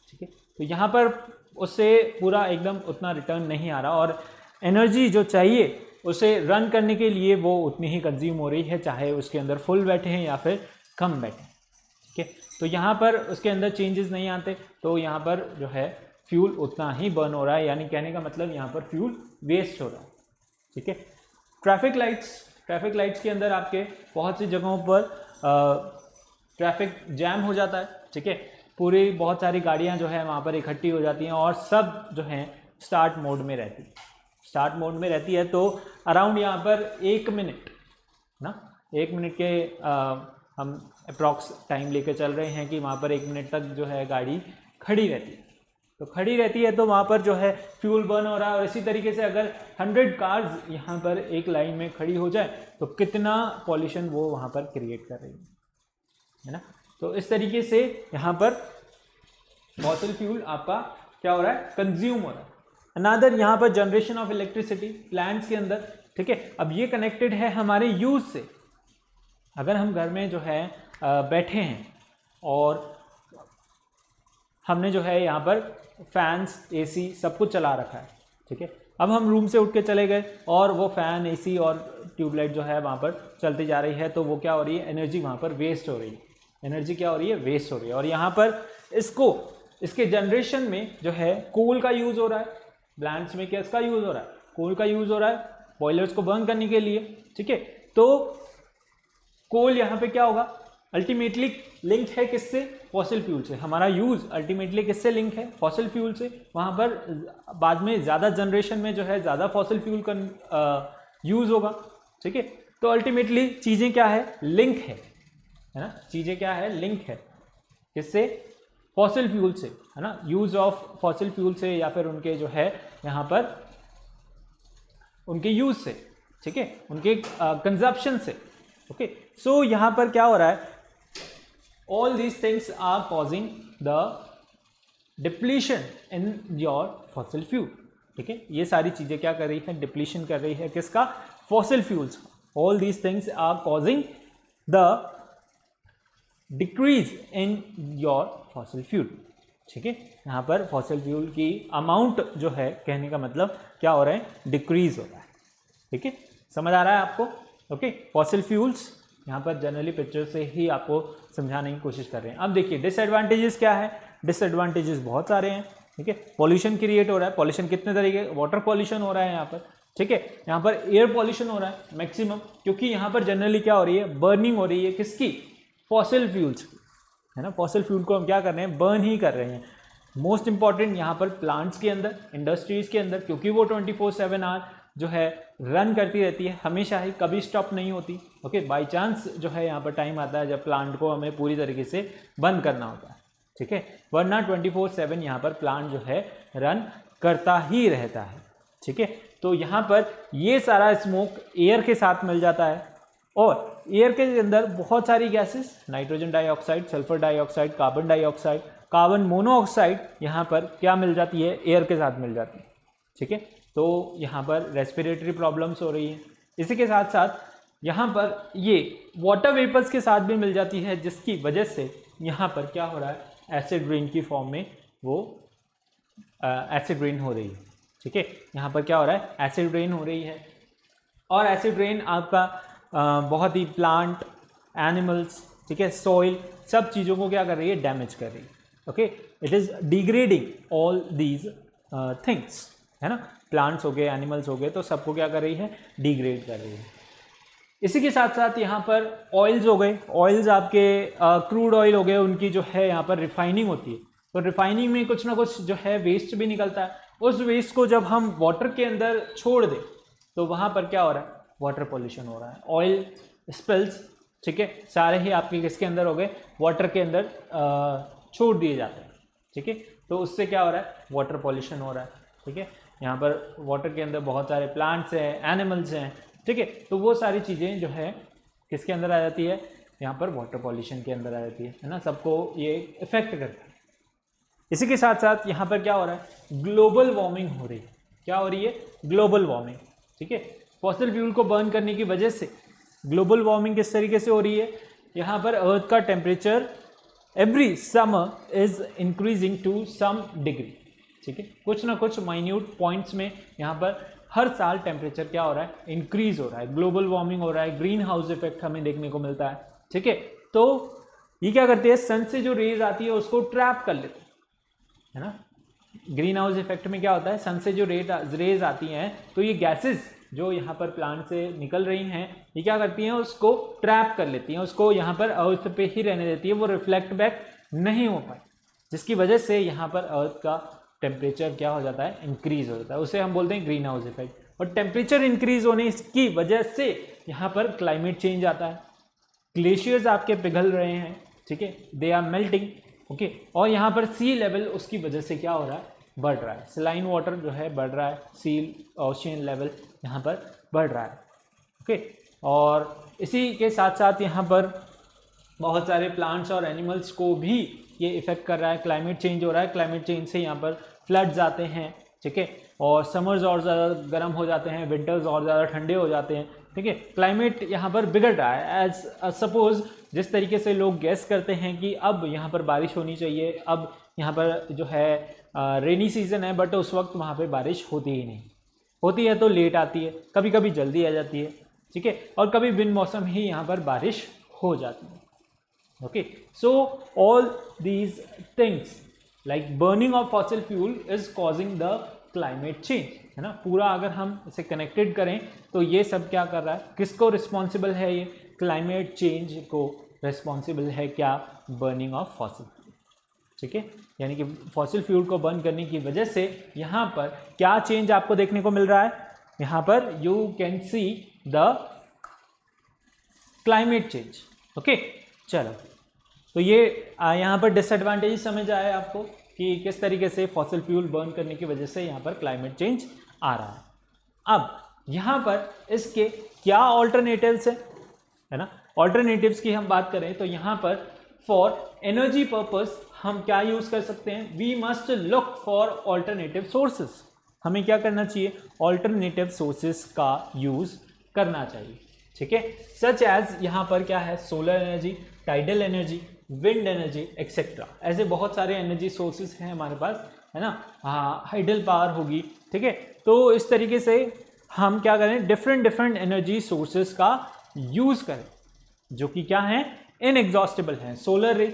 ठीक है। तो यहाँ पर उससे पूरा एकदम उतना रिटर्न नहीं आ रहा, और एनर्जी जो चाहिए उसे रन करने के लिए वो उतनी ही कंज्यूम हो रही है, चाहे उसके अंदर फुल बैठे हैं या फिर कम बैठे हैं, ठीक है। तो यहाँ पर उसके अंदर चेंजेस नहीं आते, तो यहाँ पर जो है फ्यूल उतना ही बर्न हो रहा है, यानी कहने का मतलब यहाँ पर फ्यूल वेस्ट हो रहा है, ठीक है। ट्रैफिक लाइट्स के अंदर आपके बहुत सी जगहों पर ट्रैफिक जैम हो जाता है, ठीक है। पूरी बहुत सारी गाड़ियाँ जो है वहाँ पर इकट्ठी हो जाती हैं, और सब जो हैं स्टार्ट मोड में रहती है। तो अराउंड यहाँ पर 1 मिनट ना, 1 मिनट के हम अप्रॉक्स टाइम लेकर चल रहे हैं कि वहाँ पर 1 मिनट तक जो है गाड़ी खड़ी रहती है। तो खड़ी रहती है तो वहाँ पर जो है फ्यूल बर्न हो रहा है, और इसी तरीके से अगर 100 कार्स यहाँ पर एक लाइन में खड़ी हो जाए तो कितना पॉल्यूशन वो वहाँ पर क्रिएट कर रही है ना। तो इस तरीके से यहाँ पर फॉसिल फ्यूल आपका क्या हो रहा है, कंज्यूम हो रहा है। अनादर यहाँ पर जनरेशन ऑफ इलेक्ट्रिसिटी प्लांट्स के अंदर, ठीक है। अब ये कनेक्टेड है हमारे यूज से। अगर हम घर में जो है बैठे हैं और हमने जो है यहाँ पर फैंस, एसी सब कुछ चला रखा है, ठीक है। अब हम रूम से उठ के चले गए और वो फैन, एसी और ट्यूबलाइट जो है वहाँ पर चलती जा रही है, तो वो क्या हो रही है, एनर्जी वहाँ पर वेस्ट हो रही है, एनर्जी क्या हो रही है, वेस्ट हो रही है। और यहाँ पर इसके जनरेशन में जो है कोल का यूज़ हो रहा है, प्लांट्स में किसका यूज़ हो रहा है, कोल का यूज़ हो रहा है, बॉयलर्स को बर्न करने के लिए, ठीक है। तो कोल यहाँ पे क्या होगा, अल्टीमेटली लिंक है किससे, फॉसिल फ्यूल से। हमारा यूज़ अल्टीमेटली किससे लिंक है, फॉसिल फ्यूल से। वहाँ पर बाद में ज़्यादा जनरेशन में जो है ज़्यादा फॉसिल फ्यूल का यूज़ होगा, ठीक है। तो अल्टीमेटली चीज़ें क्या है, लिंक है ना, चीज़ें क्या है, लिंक है किससे, फॉसिल फ्यूल से, है ना। यूज़ ऑफ फॉसिल फ्यूल से या फिर उनके जो है यहाँ पर उनके यूज़ से, ठीक है, उनके कंजप्शन से, ओके। सो यहाँ पर क्या हो रहा है, all these things are causing the depletion in your fossil fuel, ठीक है। ये सारी चीज़ें क्या कर रही है, डिप्लीशन कर रही है किसका, fossil fuels. All these things are causing the decrease in your fossil fuel, ठीक है। यहाँ पर फॉसिल फ्यूल की अमाउंट जो है, कहने का मतलब क्या हो रहा है, डिक्रीज हो रहा है, ठीक है। समझ आ रहा है आपको, ओके। फॉसिल फ्यूल्स यहाँ पर जनरली पिक्चर से ही आपको समझाने की कोशिश कर रहे हैं। अब देखिए डिसएडवांटेजेस क्या है, डिसएडवांटेजेस बहुत सारे हैं, ठीक है। पॉल्यूशन क्रिएट हो रहा है, पॉल्यूशन कितने तरीके, वाटर पॉल्यूशन हो रहा है यहाँ पर, ठीक है। यहाँ पर एयर पॉल्यूशन हो रहा है मैक्सिमम, क्योंकि यहाँ पर जनरली क्या हो रही है, बर्निंग हो रही है किसकी, फॉसिल फ्यूल्स, है ना। फॉसिल फ्यूल को हम क्या कर रहे हैं, बर्न ही कर रहे हैं। मोस्ट इंपॉर्टेंट यहाँ पर प्लांट्स के अंदर, इंडस्ट्रीज़ के अंदर, क्योंकि वो 24/7 आवर जो है रन करती रहती है, हमेशा ही, कभी स्टॉप नहीं होती, ओके। बाय चांस जो है यहाँ पर टाइम आता है जब प्लांट को हमें पूरी तरीके से बंद करना होता है, ठीक है। वरना 24/7 यहाँ पर प्लांट जो है रन करता ही रहता है, ठीक है। तो यहाँ पर ये सारा स्मोक एयर के साथ मिल जाता है, और एयर के अंदर बहुत सारी gases, nitrogen dioxide, sulphur dioxide, carbon dioxide, carbon monoxide यहाँ पर क्या मिल जाती है, एयर के साथ मिल जाती है, ठीक है। तो यहाँ पर रेस्पिरेटरी प्रॉब्लम्स हो रही हैं। इसी के साथ साथ यहाँ पर ये वाटर वेपर्स के साथ भी मिल जाती है, जिसकी वजह से यहाँ पर क्या हो रहा है, एसिड रेन की फॉर्म में वो एसिड रेन हो रही है, ठीक है। यहाँ पर क्या हो रहा है, एसिड रेन हो रही है, और एसिड रेन आपका बहुत ही प्लांट, एनिमल्स, ठीक है, सॉइल, सब चीज़ों को क्या कर रही है, डैमेज कर रही है, okay. It is degrading all these things, है ना। प्लांट्स हो गए, एनिमल्स हो गए, तो सबको क्या कर रही है, डिग्रेड कर रही है। इसी के साथ साथ यहाँ पर ऑयल्स हो गए, ऑयल्स आपके क्रूड ऑयल हो गए, उनकी जो है यहाँ पर रिफाइनिंग होती है, तो रिफाइनिंग में कुछ ना कुछ जो है वेस्ट भी निकलता है। उस वेस्ट को जब हम वाटर के अंदर छोड़ दें तो वहाँ पर क्या हो रहा है, वाटर पॉल्यूशन हो रहा है। ऑयल स्पिल्स, ठीक है, सारे ही आपके किसके अंदर हो गए, वाटर के अंदर छोड़ दिए जाते हैं, ठीक है। तो उससे क्या हो रहा है, वाटर पॉल्यूशन हो रहा है, ठीक है। यहाँ पर वाटर के अंदर बहुत सारे प्लांट्स हैं, एनिमल्स हैं, ठीक है। तो वो सारी चीज़ें जो है किसके अंदर आ जाती है, यहाँ पर वाटर पॉल्यूशन के अंदर आ जाती है ना, सबको ये इफेक्ट करता है। इसी के साथ साथ यहाँ पर क्या हो रहा है, ग्लोबल वार्मिंग हो रही है। क्या हो रही है, ग्लोबल वार्मिंग, ठीक है। फॉसिल फ्यूल को बर्न करने की वजह से ग्लोबल वार्मिंग किस तरीके से हो रही है, यहाँ पर अर्थ का temperature every summer is increasing to some degree, ठीक है। कुछ ना कुछ माइन्यूट पॉइंट्स में यहाँ पर हर साल टेम्परेचर क्या हो रहा है, इंक्रीज हो रहा है, ग्लोबल वार्मिंग हो रहा है, ग्रीन हाउस इफेक्ट हमें देखने को मिलता है, ठीक है। तो ये क्या करते हैं, सन से जो रेज आती है उसको ट्रैप कर लेते है ना। ग्रीन हाउस इफेक्ट में क्या होता है, सन से जो रेज आती हैं तो ये गैसेस जो यहाँ पर प्लांट से निकल रही हैं ये क्या करती हैं, उसको ट्रैप कर लेती हैं, उसको यहाँ पर अर्थ पे ही रहने देती है, वो रिफ्लेक्ट बैक नहीं हो पाए, जिसकी वजह से यहाँ पर अर्थ का टेम्परेचर क्या हो जाता है, इंक्रीज हो जाता है। उसे हम बोलते हैं ग्रीन हाउस इफेक्ट। और टेम्परेचर इंक्रीज होने की वजह से यहाँ पर क्लाइमेट चेंज आता है, ग्लेशियर्स आपके पिघल रहे हैं, ठीक है, दे आर मेल्टिंग, ओके। और यहाँ पर सी लेवल उसकी वजह से क्या हो रहा है, बढ़ रहा है, सलाइन वाटर जो है बढ़ रहा है, सी ओशियन लेवल यहाँ पर बढ़ रहा है, ओके। और इसी के साथ साथ यहाँ पर बहुत सारे प्लांट्स और एनिमल्स को भी ये इफेक्ट कर रहा है, क्लाइमेट चेंज हो रहा है, क्लाइमेट चेंज से यहाँ पर फ्लड्स आते हैं, ठीक है। और समर्स और ज़्यादा गर्म हो जाते हैं, विंटर्स और ज़्यादा ठंडे हो जाते हैं, ठीक है। क्लाइमेट यहाँ पर बिगड़ रहा है। एज सपोज जिस तरीके से लोग गेस करते हैं कि अब यहाँ पर बारिश होनी चाहिए, अब यहाँ पर जो है रेनी सीजन है, बट उस वक्त वहाँ पे बारिश होती ही नहीं, होती है तो लेट आती है, कभी कभी जल्दी आ जाती है, ठीक है। और कभी बिन मौसम ही यहाँ पर बारिश हो जाती है, okay. So all these things like burning of fossil fuel is causing the climate change, है ना। पूरा अगर हम इसे कनेक्टेड करें तो ये सब क्या कर रहा है, किसको रिस्पॉन्सिबल है, ये क्लाइमेट चेंज को रिस्पॉन्सिबल है क्या, बर्निंग ऑफ फॉसिल, ठीक है। यानी कि फॉसिल फ्यूल को बर्न करने की वजह से यहाँ पर क्या चेंज आपको देखने को मिल रहा है, यहाँ पर you can see the climate change, okay. चलो, तो ये यहाँ पर डिसएडवांटेज समझ आए आपको कि किस तरीके से फॉसिल फ्यूल बर्न करने की वजह से यहाँ पर क्लाइमेट चेंज आ रहा है। अब यहाँ पर इसके क्या ऑल्टरनेटिव्स है ना। ऑल्टरनेटिव्स की हम बात करें तो यहाँ पर फॉर एनर्जी पर्पस हम क्या यूज कर सकते हैं, we must look for alternative sources. हमें क्या करना चाहिए, ऑल्टरनेटिव सोर्सेस का यूज करना चाहिए, ठीक है। सच एज यहाँ पर क्या है, solar energy, tidal energy, wind energy etcetera, ऐसे बहुत सारे एनर्जी सोर्सेस हैं हमारे पास, है ना। हाइडल पावर होगी, ठीक है। तो इस तरीके से हम क्या करें, डिफरेंट एनर्जी सोर्सेस का यूज करें जो कि क्या है, इनएग्जॉस्टेबल है। सोलर रे,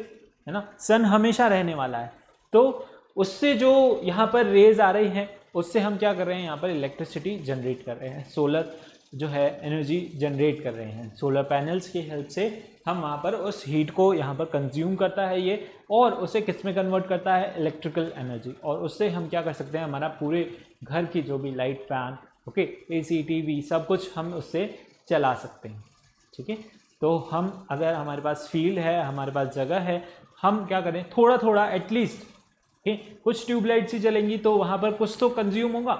है ना, सन हमेशा रहने वाला है, तो उससे जो यहाँ पर रेज आ रही हैं उससे हम क्या कर रहे हैं, यहाँ पर इलेक्ट्रिसिटी जनरेट कर रहे हैं, सोलर जो है एनर्जी जनरेट कर रहे हैं। सोलर पैनल्स की हेल्प से हम वहाँ पर उस हीट को यहाँ पर कंज्यूम करता है ये, और उसे किस में कन्वर्ट करता है, इलेक्ट्रिकल एनर्जी, और उससे हम क्या कर सकते हैं, हमारा पूरे घर की जो भी light, fan, okay, AC, TV, सब कुछ हम उससे चला सकते हैं, ठीक है। तो हम अगर हमारे पास फील्ड है, हमारे पास जगह है, हम क्या करें, थोड़ा थोड़ा एटलीस्ट, कुछ ट्यूबलाइट्स ही जलेंगी तो वहाँ पर कुछ तो कंज्यूम होगा,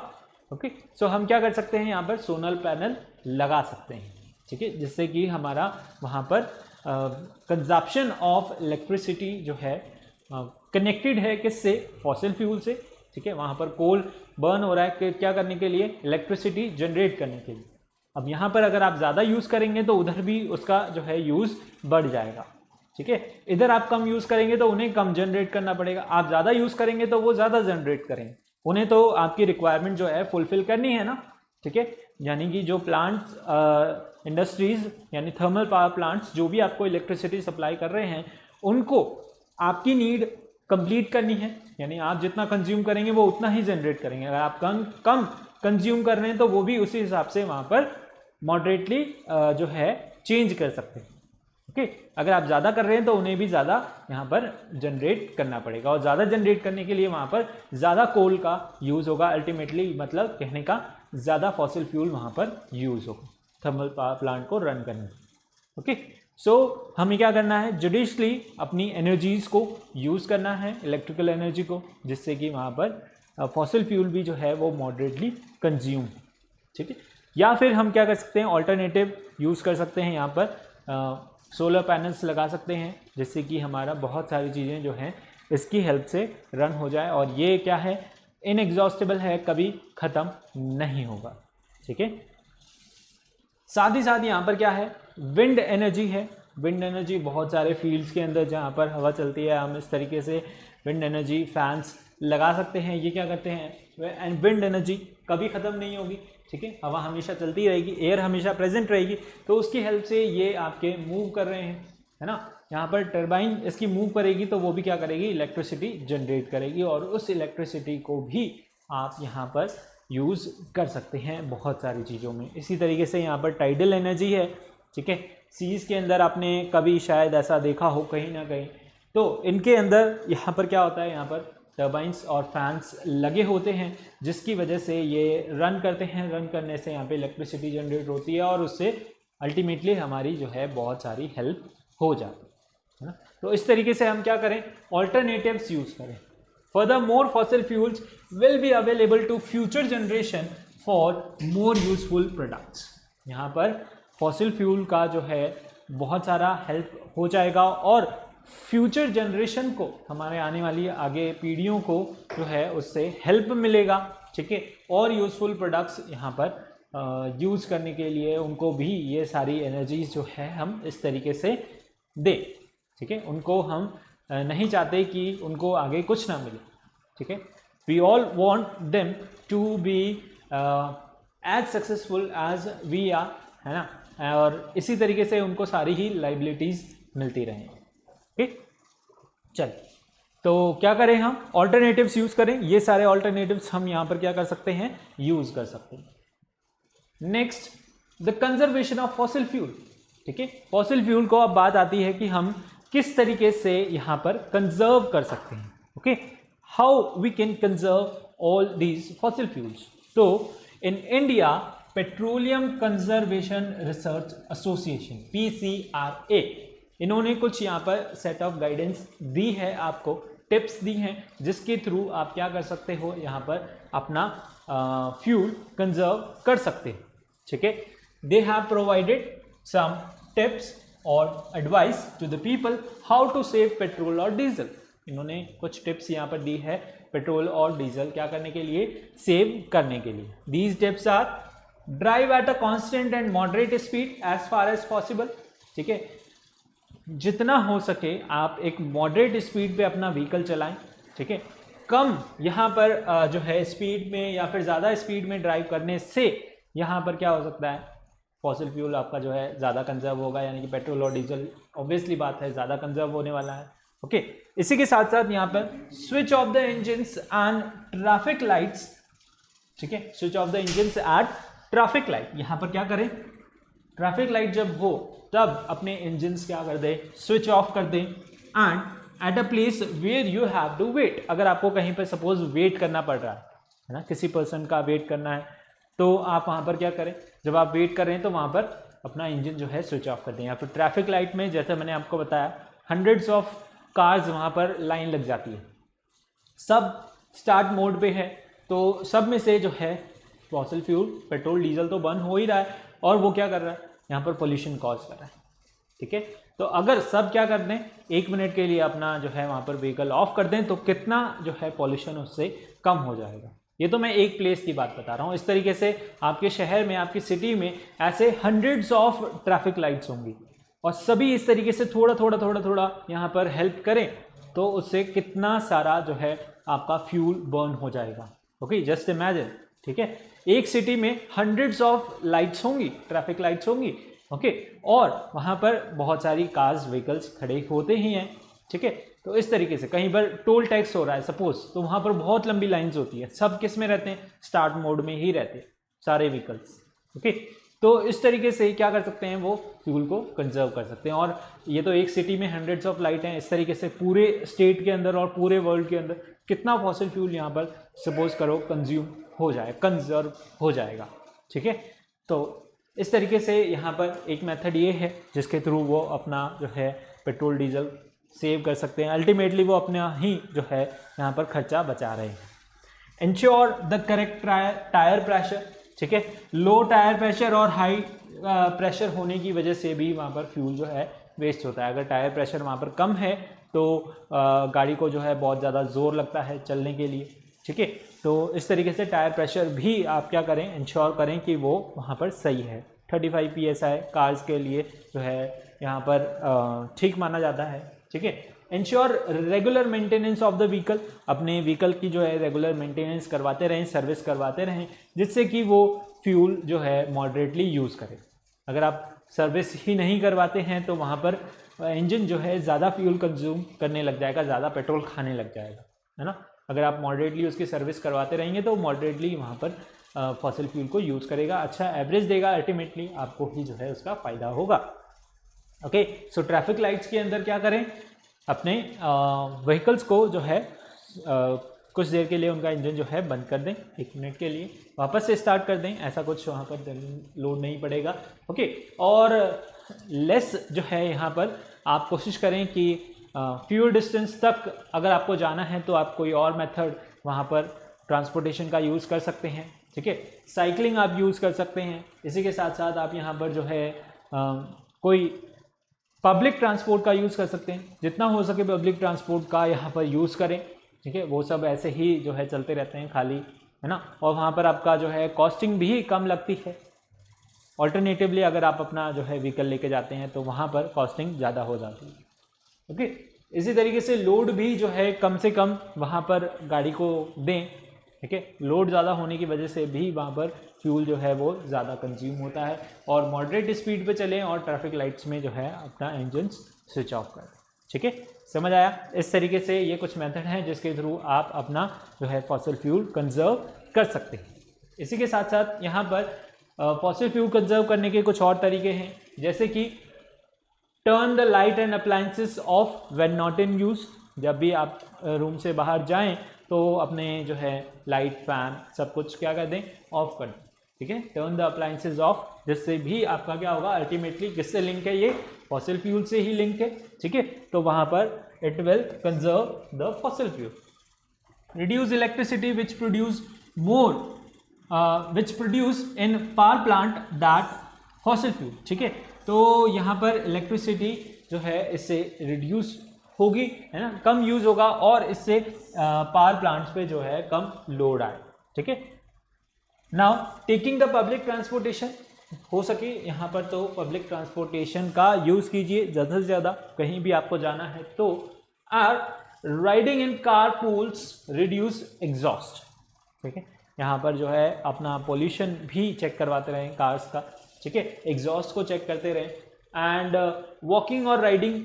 ओके। सो हम क्या कर सकते हैं, यहाँ पर सोलर पैनल लगा सकते हैं, ठीक है, जिससे कि हमारा वहाँ पर कंजप्शन ऑफ इलेक्ट्रिसिटी जो है कनेक्टेड है किससे, फॉसिल फ्यूल से, ठीक है। वहाँ पर कोल बर्न हो रहा है क्या करने के लिए, इलेक्ट्रिसिटी जनरेट करने के लिए। अब यहाँ पर अगर आप ज़्यादा यूज़ करेंगे तो उधर भी उसका जो है यूज़ बढ़ जाएगा, ठीक है। इधर आप कम यूज़ करेंगे तो उन्हें कम जनरेट करना पड़ेगा, आप ज़्यादा यूज़ करेंगे तो वो ज़्यादा जनरेट करेंगे, उन्हें तो आपकी रिक्वायरमेंट जो है फुलफिल करनी है ना, ठीक है। यानी कि जो प्लांट्स, इंडस्ट्रीज़ यानी थर्मल पावर प्लांट्स जो भी आपको इलेक्ट्रिसिटी सप्लाई कर रहे हैं, उनको आपकी नीड कंप्लीट करनी है, यानी आप जितना कंज्यूम करेंगे वो उतना ही जनरेट करेंगे। अगर आप कम कंज्यूम कर रहे हैं तो वो भी उसी हिसाब से वहाँ पर मॉडरेटली जो है चेंज कर सकते हैं, ओके। अगर आप ज़्यादा कर रहे हैं तो उन्हें भी ज़्यादा यहाँ पर जनरेट करना पड़ेगा, और ज़्यादा जनरेट करने के लिए वहाँ पर ज़्यादा कोल का यूज़ होगा, अल्टीमेटली मतलब कहने का ज़्यादा फॉसिल फ्यूल वहाँ पर यूज़ होगा थर्मल पावर प्लांट को रन करने, ओके। सो हमें क्या करना है, जुडिशली अपनी एनर्जीज़ को यूज़ करना है, इलेक्ट्रिकल एनर्जी को, जिससे कि वहाँ पर फॉसिल फ्यूल भी जो है वो मॉडरेटली कंज्यूम, ठीक है। या फिर हम क्या कर सकते हैं, ऑल्टरनेटिव यूज़ कर सकते हैं, यहाँ पर सोलर पैनल्स लगा सकते हैं, जिससे कि हमारा बहुत सारी चीज़ें जो हैं इसकी हेल्प से रन हो जाए। और ये क्या है, इनएग्जॉस्टेबल है, कभी ख़त्म नहीं होगा, ठीक है। साथ ही साथ यहाँ पर क्या है, विंड एनर्जी है। विंड एनर्जी बहुत सारे फील्ड्स के अंदर जहाँ पर हवा चलती है, हम इस तरीके से विंड एनर्जी फैंस लगा सकते हैं। ये क्या करते हैं, एंड विंड एनर्जी कभी ख़त्म नहीं होगी, ठीक है। हवा हमेशा चलती रहेगी, एयर हमेशा प्रेजेंट रहेगी, तो उसकी हेल्प से ये आपके मूव कर रहे हैं, है ना। यहाँ पर टरबाइन इसकी मूव करेगी तो वो भी क्या करेगी, इलेक्ट्रिसिटी जनरेट करेगी, और उस इलेक्ट्रिसिटी को भी आप यहाँ पर यूज़ कर सकते हैं बहुत सारी चीज़ों में। इसी तरीके से यहाँ पर टाइडल एनर्जी है, ठीक है। सीज़ के अंदर आपने कभी शायद ऐसा देखा हो कहीं ना कहीं, तो इनके अंदर यहाँ पर क्या होता है, यहाँ पर टर्बाइंस और फैंस लगे होते हैं, जिसकी वजह से ये रन करते हैं। रन करने से यहाँ पे इलेक्ट्रिसिटी जनरेट होती है, और उससे अल्टीमेटली हमारी जो है बहुत सारी हेल्प हो जाती है ना। तो इस तरीके से हम क्या करें, ऑल्टरनेटिव्स यूज़ करें। Furthermore, fossil fuels will be available to future generation for more useful products. यहाँ पर फॉसिल फ्यूल का जो है बहुत सारा हेल्प हो जाएगा, और फ्यूचर जनरेशन को, हमारे आने वाली आगे पीढ़ियों को जो है उससे हेल्प मिलेगा, ठीक है। और यूज़फुल प्रोडक्ट्स यहाँ पर यूज़ करने के लिए उनको भी ये सारी एनर्जीज जो है हम इस तरीके से दें, ठीक है। उनको हम नहीं चाहते कि उनको आगे कुछ ना मिले, ठीक है। We all want them to be as successful as we are, है ना। और इसी तरीके से उनको सारी ही लाइबिलिटीज़ मिलती रहें, ठीक। चल, तो क्या करें, हम ऑल्टरनेटिव्स यूज़ करें। ये सारे ऑल्टरनेटिव्स हम यहाँ पर क्या कर सकते हैं, यूज़ कर सकते हैं। Next, the conservation of fossil fuel, ठीक है। फॉसिल फ्यूल को अब बात आती है कि हम किस तरीके से यहाँ पर कंजर्व कर सकते हैं, okay. How we can conserve all these fossil fuels. तो in India, petroleum conservation research association PCRA, इन्होंने कुछ यहाँ पर सेट ऑफ गाइडेंस दी है, आपको टिप्स दी हैं, जिसके थ्रू आप क्या कर सकते हो, यहाँ पर अपना फ्यूल कंजर्व कर सकते हैं, ठीक है। They have provided some tips और advice to the people how to save petrol और डीजल। इन्होंने कुछ टिप्स यहाँ पर दी है पेट्रोल और डीजल क्या करने के लिए, सेव करने के लिए। These tips are, drive at a constant and moderate speed as far as possible, ठीक है। जितना हो सके आप एक मॉडरेट स्पीड पे अपना व्हीकल चलाएं, ठीक है। कम यहाँ पर जो है स्पीड में या फिर ज़्यादा स्पीड में ड्राइव करने से यहाँ पर क्या हो सकता है, फॉसिल फ्यूल आपका जो है ज़्यादा कंजर्व होगा, यानी कि पेट्रोल और डीजल ऑब्वियसली बात है ज़्यादा कंजर्व होने वाला है, ओके। इसी के साथ साथ यहाँ पर switch off the engines and traffic lights, ठीक है। Switch off the engines at traffic light, यहाँ पर क्या करें, ट्रैफिक लाइट जब हो तब अपने इंजन्स क्या कर दें, स्विच ऑफ कर दें। And at a place where you have to wait, अगर आपको कहीं पर सपोज वेट करना पड़ रहा है ना, किसी पर्सन का वेट करना है, तो आप वहाँ पर क्या करें, जब आप वेट कर रहे हैं तो वहाँ पर अपना इंजन जो है स्विच ऑफ कर दें। या फिर ट्रैफिक लाइट में जैसे मैंने आपको बताया, हंड्रेड्स ऑफ कार्स वहाँ पर लाइन लग जाती है, सब स्टार्ट मोड पे है, तो सब में से जो है फॉसिल फ्यूल पेट्रोल डीजल तो बर्न हो ही रहा है, और वो क्या कर रहा है, यहाँ पर पोल्यूशन कॉज कर रहा है, ठीक है। तो अगर सब क्या कर दें, 1 मिनट के लिए अपना जो है वहाँ पर व्हीकल ऑफ कर दें, तो कितना जो है पॉल्यूशन उससे कम हो जाएगा। ये तो मैं एक प्लेस की बात बता रहा हूँ। इस तरीके से आपके शहर में, आपकी सिटी में ऐसे हंड्रेड्स ऑफ ट्रैफिक लाइट्स होंगी, और सभी इस तरीके से थोड़ा थोड़ा यहाँ पर हेल्प करें, तो उससे कितना सारा जो है आपका फ्यूल बर्न हो जाएगा, ओके। जस्ट इमेजिन, ठीक है, एक सिटी में हंड्रेड्स ऑफ लाइट्स होंगी, ट्रैफिक लाइट्स होंगी, ओके, और वहाँ पर बहुत सारी कार्स, व्हीकल्स खड़े होते ही हैं, ठीक है। तो इस तरीके से कहीं पर टोल टैक्स हो रहा है सपोज, तो वहाँ पर बहुत लंबी लाइंस होती है, सब किस में रहते हैं, स्टार्ट मोड में ही रहते हैं सारे व्हीकल्स, ओके। तो इस तरीके से क्या कर सकते हैं, वो फ्यूल को कंजर्व कर सकते हैं। और ये तो एक सिटी में हंड्रेड्स ऑफ लाइट हैं, इस तरीके से पूरे स्टेट के अंदर और पूरे वर्ल्ड के अंदर कितना फॉसिल फ्यूल यहाँ पर सपोज करो कंज्यूम हो जाए, कंजर्व हो जाएगा, ठीक है। तो इस तरीके से यहाँ पर एक मेथड ये है जिसके थ्रू वो अपना जो है पेट्रोल डीजल सेव कर सकते हैं। अल्टीमेटली वो अपना ही जो है यहाँ पर खर्चा बचा रहे हैं। Ensure the correct tyre pressure, ठीक है। लो टायर प्रेशर और हाई प्रेशर होने की वजह से भी वहाँ पर फ्यूल जो है वेस्ट होता है। अगर टायर प्रेशर वहाँ पर कम है तो गाड़ी को जो है बहुत ज़्यादा ज़ोर लगता है चलने के लिए, ठीक है। तो इस तरीके से टायर प्रेशर भी आप क्या करें, इंश्योर करें कि वो वहाँ पर सही है। 35 PSI कार्स के लिए जो है यहाँ पर ठीक माना जाता है, ठीक है। Ensure regular maintenance of the vehicle, अपने व्हीकल की जो है रेगुलर मेंटेनेंस करवाते रहें, सर्विस करवाते रहें, जिससे कि वो फ्यूल जो है मॉडरेटली यूज़ करें। अगर आप सर्विस ही नहीं करवाते हैं तो वहाँ पर इंजन जो है ज़्यादा फ्यूल कंज्यूम करने लग जाएगा, ज़्यादा पेट्रोल खाने लग जाएगा, है ना। अगर आप मॉडरेटली उसकी सर्विस करवाते रहेंगे तो मॉडरेटली वहाँ पर फॉसिल फ्यूल को यूज़ करेगा, अच्छा एवरेज देगा, अल्टीमेटली आपको ही जो है उसका फ़ायदा होगा। ओके, सो ट्रैफिक लाइट्स के अंदर क्या करें, अपने व्हीकल्स को जो है कुछ देर के लिए उनका इंजन जो है बंद कर दें, 1 मिनट के लिए, वापस से स्टार्ट कर दें, ऐसा कुछ वहाँ पर लोड नहीं पड़ेगा। ओके, और लेस जो है यहाँ पर आप कोशिश करें कि फ्यूल डिस्टेंस तक अगर आपको जाना है तो आप कोई और मेथड वहाँ पर ट्रांसपोर्टेशन का यूज़ कर सकते हैं, ठीक है। साइकिलिंग आप यूज़ कर सकते हैं। इसी के साथ साथ आप यहाँ पर जो है कोई पब्लिक ट्रांसपोर्ट का यूज़ कर सकते हैं, जितना हो सके पब्लिक ट्रांसपोर्ट का यहाँ पर यूज़ करें, ठीक है। वो सब ऐसे ही जो है चलते रहते हैं खाली, है ना, और वहाँ पर आपका जो है कॉस्टिंग भी कम लगती है। ऑल्टरनेटिवली अगर आप अपना जो है व्हीकल लेके जाते हैं तो वहाँ पर कॉस्टिंग ज़्यादा हो जाती है, ओके। इसी तरीके से लोड भी जो है कम से कम वहाँ पर गाड़ी को दें, ठीक है। लोड ज़्यादा होने की वजह से भी वहाँ पर फ्यूल जो है वो ज़्यादा कंज्यूम होता है। और मॉडरेट स्पीड पे चलें और ट्रैफिक लाइट्स में जो है अपना इंजन स्विच ऑफ कर दें, ठीक है। समझ आया? इस तरीके से ये कुछ मेथड हैं जिसके थ्रू आप अपना जो है फॉसिल फ्यूल कंजर्व कर सकते हैं। इसी के साथ साथ यहाँ पर फॉसिल फ्यूल कंजर्व करने के कुछ और तरीके हैं, जैसे कि turn the light and appliances of when not in use. जब भी आप रूम से बाहर जाएं तो अपने जो है लाइट, फैन सब कुछ क्या कर दें, ऑफ कर दें, ठीक है। टर्न द अप्लायंसेस ऑफ, जिससे भी आपका क्या होगा, अल्टीमेटली किससे लिंक है, ये फॉसिल फ्यूल से ही लिंक है, ठीक है। तो वहाँ पर it will conserve the fossil fuel. Reduce electricity which produce more which produce in power plant that fossil fuel, ठीक है। तो यहाँ पर इलेक्ट्रिसिटी जो है इससे रिड्यूस होगी, है ना, कम यूज़ होगा और इससे पावर प्लांट्स पे जो है कम लोड आए, ठीक है। Now taking the public transportation, हो सके यहाँ पर तो पब्लिक ट्रांसपोर्टेशन का यूज़ कीजिए ज़्यादा से ज़्यादा, कहीं भी आपको जाना है तो। Or riding in car pools reduce exhaust, ठीक है। यहाँ पर जो है अपना पोल्यूशन भी चेक करवाते रहें कार्स का, ठीक है, एग्जॉस्ट को चेक करते रहें। एंड वॉकिंग और राइडिंग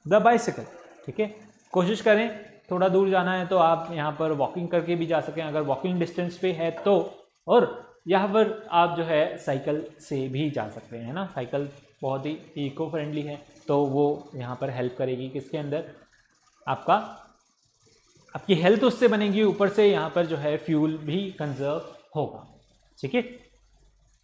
द बाइसिकल, ठीक है। कोशिश करें थोड़ा दूर जाना है तो आप यहाँ पर वॉकिंग करके भी जा सकें अगर वॉकिंग डिस्टेंस पे है तो, और यहाँ पर आप जो है साइकिल से भी जा सकते हैं, ना। साइकिल बहुत ही इको फ्रेंडली है तो वो यहाँ पर हेल्प करेगी किसके अंदर, आपकी हेल्थ उससे बनेगी, ऊपर से यहाँ पर जो है फ्यूल भी कंजर्व होगा, ठीक है।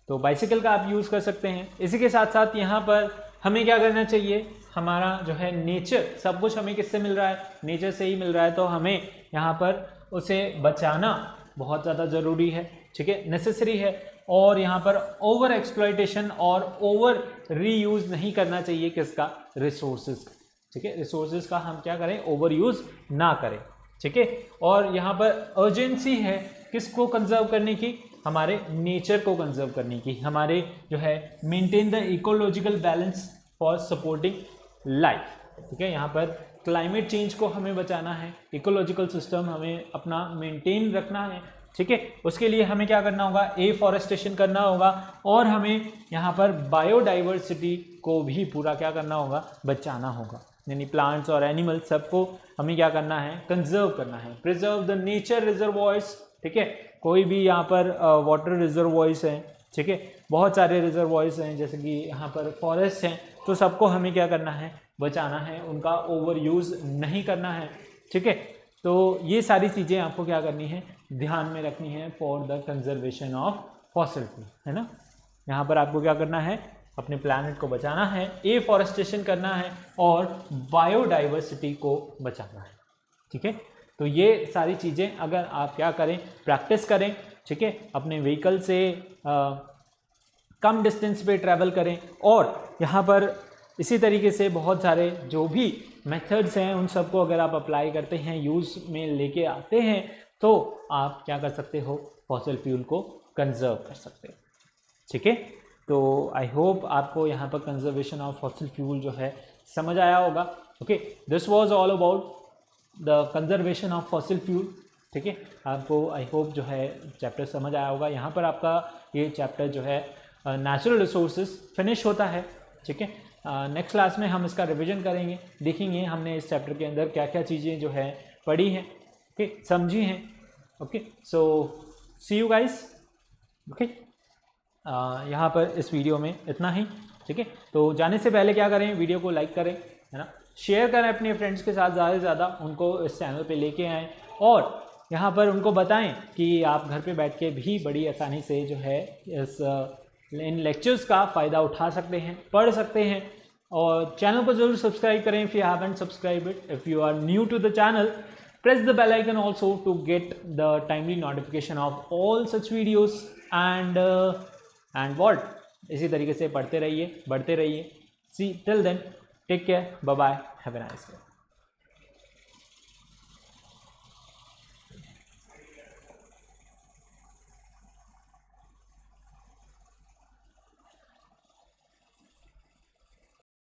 तो बाइसिकल का आप यूज़ कर सकते हैं। इसी के साथ साथ यहाँ पर हमें क्या करना चाहिए, हमारा जो है नेचर, सब कुछ हमें किससे मिल रहा है, नेचर से ही मिल रहा है, तो हमें यहाँ पर उसे बचाना बहुत ज़्यादा ज़रूरी है, ठीक है, नेसेसरी है। और यहाँ पर ओवर एक्सप्लॉयटेशन और ओवर रीयूज़ नहीं करना चाहिए किसका, रिसोर्सेज का, ठीक है। रिसोर्सेज का हम क्या करें, ओवर यूज़ ना करें, ठीक है। और यहाँ पर अर्जेंसी है किसको कंजर्व करने की, हमारे नेचर को कंजर्व करने की, हमारे जो है maintain the ecological balance for supporting life, ठीक है। यहाँ पर क्लाइमेट चेंज को हमें बचाना है, इकोलॉजिकल सिस्टम हमें अपना मेंटेन रखना है, ठीक है। उसके लिए हमें क्या करना होगा, एफॉरेस्टेशन करना होगा और हमें यहाँ पर बायोडाइवर्सिटी को भी पूरा क्या करना होगा, बचाना होगा, यानी प्लांट्स और एनिमल्स सबको हमें क्या करना है, कंजर्व करना है। प्रिजर्व द नेचर रिजर्वॉयर्स, ठीक है। कोई भी यहाँ पर वाटर रिजर्वॉयर्स हैं, ठीक है, बहुत सारे रिजर्वॉयर्स हैं, जैसे कि यहाँ पर फॉरेस्ट हैं, तो सबको हमें क्या करना है, बचाना है, उनका ओवर यूज़ नहीं करना है, ठीक है। तो ये सारी चीज़ें आपको क्या करनी है, ध्यान में रखनी है for the conservation of fossil fuel, है ना। यहाँ पर आपको क्या करना है, अपने प्लैनेट को बचाना है, एफॉरेस्टेशन करना है और बायोडाइवर्सिटी को बचाना है, ठीक है। तो ये सारी चीज़ें अगर आप क्या करें, प्रैक्टिस करें ठीक है, अपने व्हीकल से कम डिस्टेंस पे ट्रैवल करें। और यहाँ पर इसी तरीके से बहुत सारे जो भी मेथड्स हैं उन सबको अगर आप अप्लाई करते हैं, यूज़ में लेके आते हैं, तो आप क्या कर सकते हो, फॉसिल फ्यूल को कंजर्व कर सकते हो। ठीक है, तो आई होप आपको यहाँ पर कंजर्वेशन ऑफ फॉसिल फ्यूल जो है समझ आया होगा। Okay, this was all about the conservation of fossil fuel. ठीक है, आपको आई होप जो है चैप्टर समझ आया होगा। यहाँ पर आपका ये चैप्टर जो है नेचुरल रिसोर्सेज फिनिश होता है। ठीक है, नेक्स्ट क्लास में हम इसका रिवीजन करेंगे, देखेंगे हमने इस चैप्टर के अंदर क्या क्या चीज़ें जो है पढ़ी हैं, ओके, समझी हैं। Okay, so see you guys. Okay, यहाँ पर इस वीडियो में इतना ही। ठीक है, तो जाने से पहले क्या करें, वीडियो को लाइक करें, है ना, शेयर करें अपने फ्रेंड्स के साथ, ज़्यादा से ज़्यादा उनको इस चैनल पे लेके आएँ और यहाँ पर उनको बताएं कि आप घर पे बैठ के भी बड़ी आसानी से जो है इस इन लेक्चर्स का फ़ायदा उठा सकते हैं, पढ़ सकते हैं। और चैनल को ज़रूर सब्सक्राइब करें if you haven't subscribe it. If you are new to the channel, press the bell icon also to get the timely notification of all such videos and what इसी तरीके से पढ़ते रहिए, बढ़ते रहिए। See till then, take care, bye bye, have a nice day.